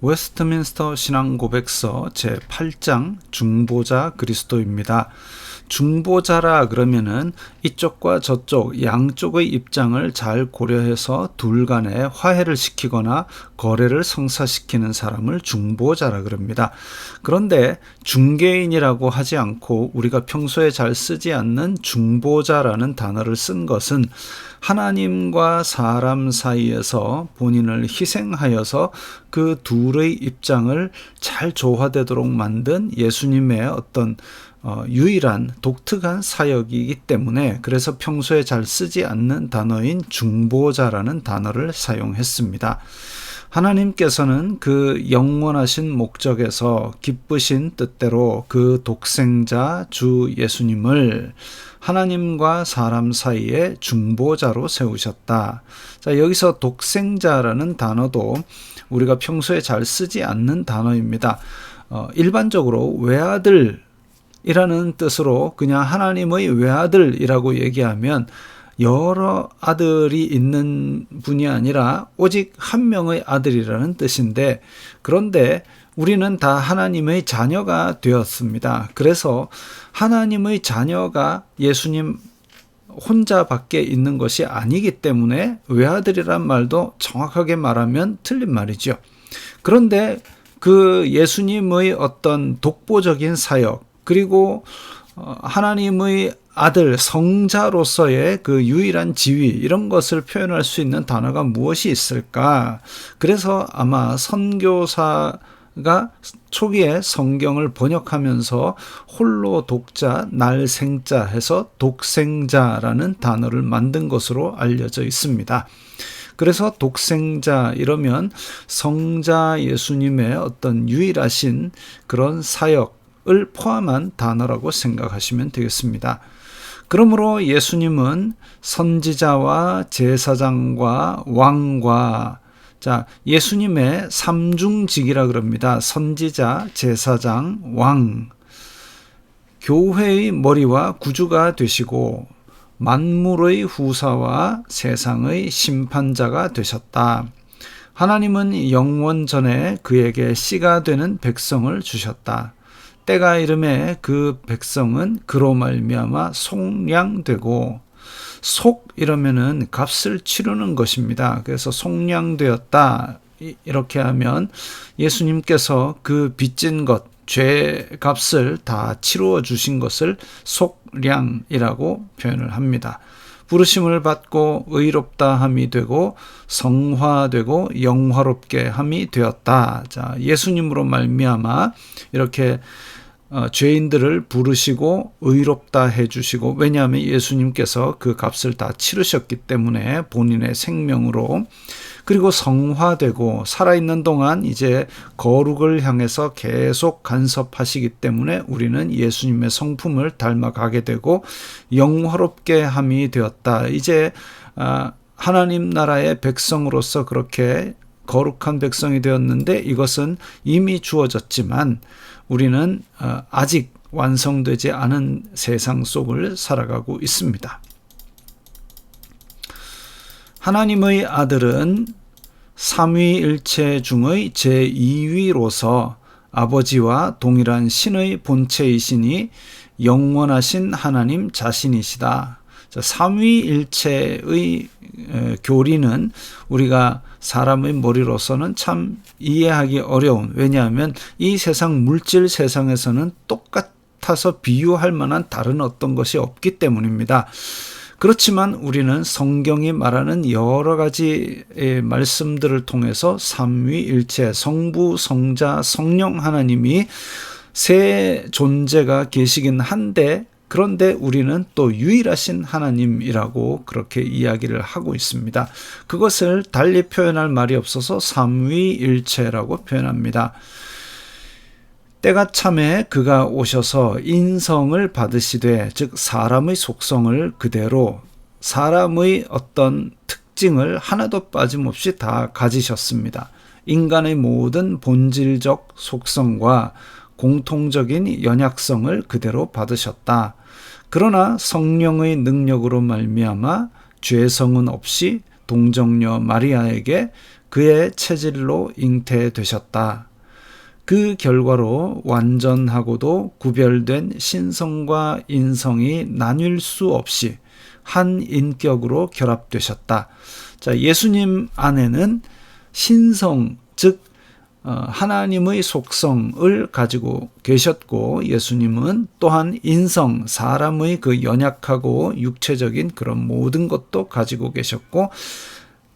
웨스트민스터 신앙고백서 제8장 중보자 그리스도입니다. 중보자라 그러면은 이쪽과 저쪽 양쪽의 입장을 잘 고려해서 둘 간에 화해를 시키거나 거래를 성사시키는 사람을 중보자라 그럽니다. 그런데 중개인이라고 하지 않고 우리가 평소에 잘 쓰지 않는 중보자라는 단어를 쓴 것은 하나님과 사람 사이에서 본인을 희생하여서 그 둘의 입장을 잘 조화되도록 만든 예수님의 어떤 유일한 독특한 사역이기 때문에 그래서 평소에 잘 쓰지 않는 단어인 중보자라는 단어를 사용했습니다. 하나님께서는 그 영원하신 목적에서 기쁘신 뜻대로 그 독생자 주 예수님을 하나님과 사람 사이에 중보자로 세우셨다. 자, 여기서 독생자라는 단어도 우리가 평소에 잘 쓰지 않는 단어입니다. 일반적으로 외아들 이라는 뜻으로 그냥 하나님의 외아들이라고 얘기하면 여러 아들이 있는 분이 아니라 오직 한 명의 아들이라는 뜻인데, 그런데 우리는 다 하나님의 자녀가 되었습니다. 그래서 하나님의 자녀가 예수님 혼자밖에 있는 것이 아니기 때문에 외아들이란 말도 정확하게 말하면 틀린 말이죠. 그런데 그 예수님의 어떤 독보적인 사역, 그리고 하나님의 아들 성자로서의 그 유일한 지위, 이런 것을 표현할 수 있는 단어가 무엇이 있을까? 그래서 아마 선교사가 초기에 성경을 번역하면서 홀로 독자, 날생자 해서 독생자라는 단어를 만든 것으로 알려져 있습니다. 그래서 독생자 이러면 성자 예수님의 어떤 유일하신 그런 사역을 포함한 단어라고 생각하시면 되겠습니다. 그러므로 예수님은 선지자와 제사장과 왕과, 자, 예수님의 삼중직이라 그럽니다. 선지자, 제사장, 왕, 교회의 머리와 구주가 되시고 만물의 후사와 세상의 심판자가 되셨다. 하나님은 영원 전에 그에게 씨가 되는 백성을 주셨다. 때가 이름에 그 백성은 그로 말미암아 속량되고, 속 이러면은 값을 치르는 것입니다. 그래서 속량되었다 이렇게 하면 예수님께서 그 빚진 것, 죄 값을 다 치루어 주신 것을 속량이라고 표현을 합니다. 부르심을 받고 의롭다 함이 되고 성화되고 영화롭게 함이 되었다. 자, 예수님으로 말미암아 이렇게 죄인들을 부르시고 의롭다 해주시고, 왜냐하면 예수님께서 그 값을 다 치르셨기 때문에 본인의 생명으로, 그리고 성화되고 살아있는 동안 이제 거룩을 향해서 계속 간섭하시기 때문에 우리는 예수님의 성품을 닮아가게 되고 영화롭게 함이 되었다. 이제 하나님 나라의 백성으로서 그렇게 거룩한 백성이 되었는데 이것은 이미 주어졌지만 우리는 아직 완성되지 않은 세상 속을 살아가고 있습니다. 하나님의 아들은 삼위일체 중의 제2위로서 아버지와 동일한 신의 본체이시니 영원하신 하나님 자신이시다. 삼위일체의 교리는 우리가 사람의 머리로서는 참 이해하기 어려운, 왜냐하면 이 세상 물질 세상에서는 똑같아서 비유할 만한 다른 어떤 것이 없기 때문입니다. 그렇지만 우리는 성경이 말하는 여러 가지 말씀들을 통해서 삼위일체, 성부, 성자, 성령 하나님이 세 존재가 계시긴 한데, 그런데 우리는 또 유일하신 하나님이라고 그렇게 이야기를 하고 있습니다. 그것을 달리 표현할 말이 없어서 삼위일체라고 표현합니다. 때가 참에 그가 오셔서 인성을 받으시되, 즉 사람의 속성을 그대로, 사람의 어떤 특징을 하나도 빠짐없이 다 가지셨습니다. 인간의 모든 본질적 속성과 공통적인 연약성을 그대로 받으셨다. 그러나 성령의 능력으로 말미암아 죄성은 없이 동정녀 마리아에게 그의 체질로 잉태되셨다. 그 결과로 완전하고도 구별된 신성과 인성이 나뉠 수 없이 한 인격으로 결합되셨다. 자, 예수님 안에는 신성, 즉 하나님의 속성을 가지고 계셨고, 예수님은 또한 인성, 사람의 그 연약하고 육체적인 그런 모든 것도 가지고 계셨고,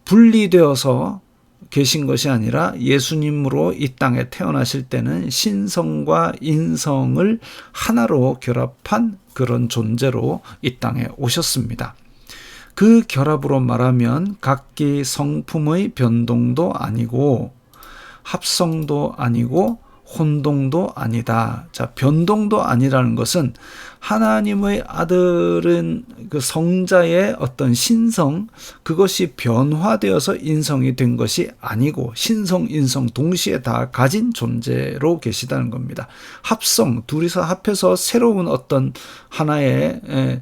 분리되어서 계신 것이 아니라 예수님으로 이 땅에 태어나실 때는 신성과 인성을 하나로 결합한 그런 존재로 이 땅에 오셨습니다. 그 결합으로 말하면 각기 성품의 변동도 아니고 합성도 아니고 혼동도 아니다. 자, 변동도 아니라는 것은 하나님의 아들은 그 성자의 어떤 신성, 그것이 변화되어서 인성이 된 것이 아니고 신성, 인성 동시에 다 가진 존재로 계시다는 겁니다. 합성, 둘이서 합해서 새로운 어떤 하나의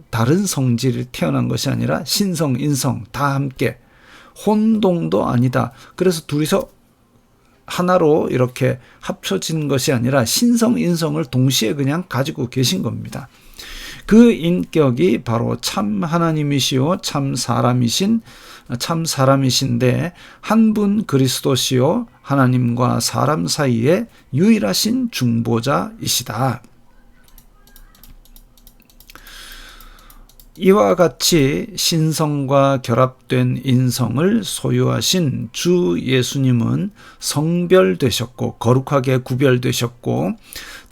다른 성질이 태어난 것이 아니라 신성, 인성 다 함께, 혼동도 아니다. 그래서 둘이서 하나로 이렇게 합쳐진 것이 아니라 신성, 인성을 동시에 그냥 가지고 계신 겁니다. 그 인격이 바로 참 하나님이시요 참 사람이신데 한 분 그리스도시요 하나님과 사람 사이에 유일하신 중보자이시다. 이와 같이 신성과 결합된 인성을 소유하신 주 예수님은 성별되셨고 거룩하게 구별되셨고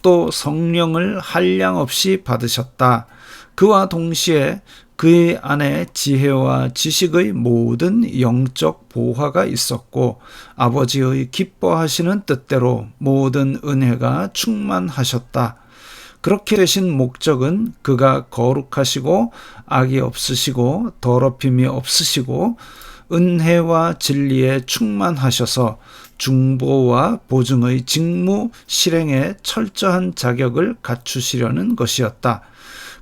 또 성령을 한량없이 받으셨다. 그와 동시에 그의 안에 지혜와 지식의 모든 영적 보화가 있었고 아버지의 기뻐하시는 뜻대로 모든 은혜가 충만하셨다. 그렇게 되신 목적은 그가 거룩하시고 악이 없으시고 더럽힘이 없으시고 은혜와 진리에 충만하셔서 중보와 보증의 직무 실행에 철저한 자격을 갖추시려는 것이었다.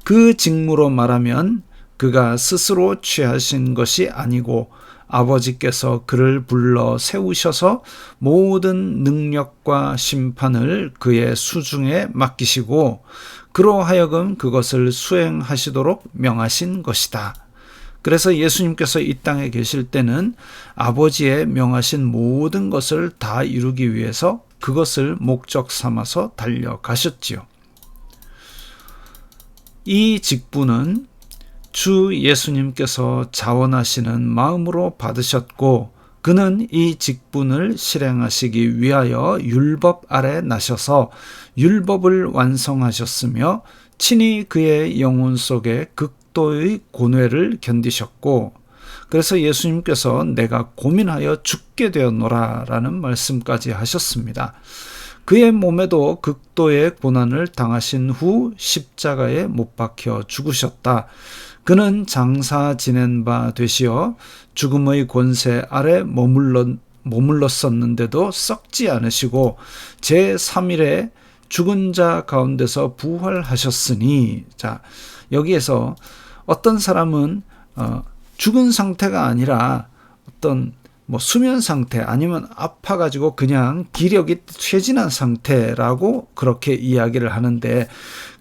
그 직무로 말하면 그가 스스로 취하신 것이 아니고 아버지께서 그를 불러 세우셔서 모든 능력과 심판을 그의 수중에 맡기시고 그로 하여금 그것을 수행하시도록 명하신 것이다. 그래서 예수님께서 이 땅에 계실 때는 아버지의 명하신 모든 것을 다 이루기 위해서 그것을 목적 삼아서 달려가셨지요. 이 직분은 주 예수님께서 자원하시는 마음으로 받으셨고 그는 이 직분을 실행하시기 위하여 율법 아래 나셔서 율법을 완성하셨으며 친히 그의 영혼 속에 극도의 고뇌를 견디셨고 그래서 예수님께서 내가 고민하여 죽게 되었노라 라는 말씀까지 하셨습니다. 그의 몸에도 극도의 고난을 당하신 후 십자가에 못 박혀 죽으셨다. 그는 장사 지낸 바 되시어 죽음의 권세 아래 머물렀었는데도 썩지 않으시고 제3일에 죽은 자 가운데서 부활하셨으니, 자, 여기에서 어떤 사람은 죽은 상태가 아니라 어떤 수면 상태 아니면 아파가지고 그냥 기력이 쇠진한 상태라고 그렇게 이야기를 하는데,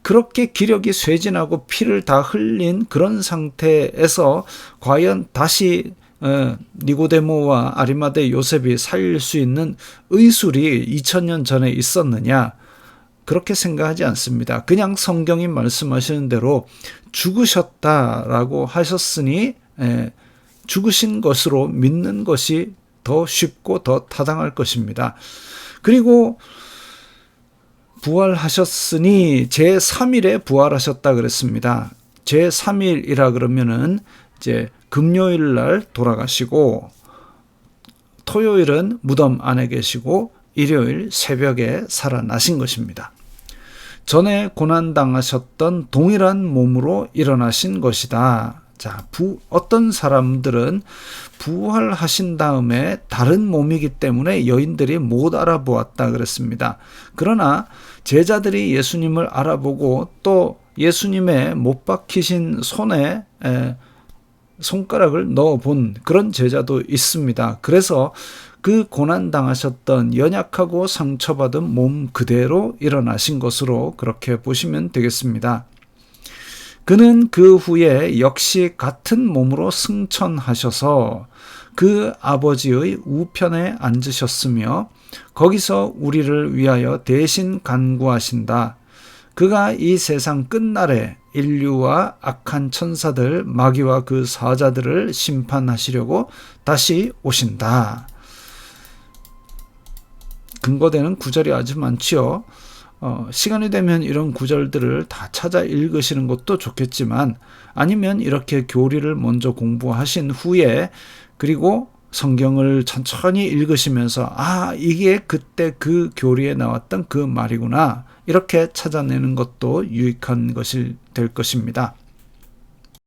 그렇게 기력이 쇠진하고 피를 다 흘린 그런 상태에서 과연 다시 니고데모와 아리마대 요셉이 살릴 수 있는 의술이 2000년 전에 있었느냐? 그렇게 생각하지 않습니다. 그냥 성경이 말씀하시는 대로 죽으셨다라고 하셨으니 죽으신 것으로 믿는 것이 더 쉽고 더 타당할 것입니다. 그리고 부활하셨으니 제3일에 부활하셨다 그랬습니다. 제3일이라 그러면은 이제 금요일 날 돌아가시고 토요일은 무덤 안에 계시고 일요일 새벽에 살아나신 것입니다. 전에 고난당하셨던 동일한 몸으로 일어나신 것이다. 자, 어떤 사람들은 부활하신 다음에 다른 몸이기 때문에 여인들이 못 알아보았다 그랬습니다. 그러나 제자들이 예수님을 알아보고 또 예수님의 못 박히신 손에 손가락을 넣어본 그런 제자도 있습니다. 그래서 그 고난당하셨던 연약하고 상처받은 몸 그대로 일어나신 것으로 그렇게 보시면 되겠습니다. 그는 그 후에 역시 같은 몸으로 승천하셔서 그 아버지의 우편에 앉으셨으며 거기서 우리를 위하여 대신 간구하신다. 그가 이 세상 끝날에 인류와 악한 천사들, 마귀와 그 사자들을 심판하시려고 다시 오신다. 근거되는 구절이 아주 많지요. 시간이 되면 이런 구절들을 다 찾아 읽으시는 것도 좋겠지만 아니면 이렇게 교리를 먼저 공부하신 후에 그리고 성경을 천천히 읽으시면서 이게 그때 그 교리에 나왔던 그 말이구나 이렇게 찾아내는 것도 유익한 것이 될 것입니다.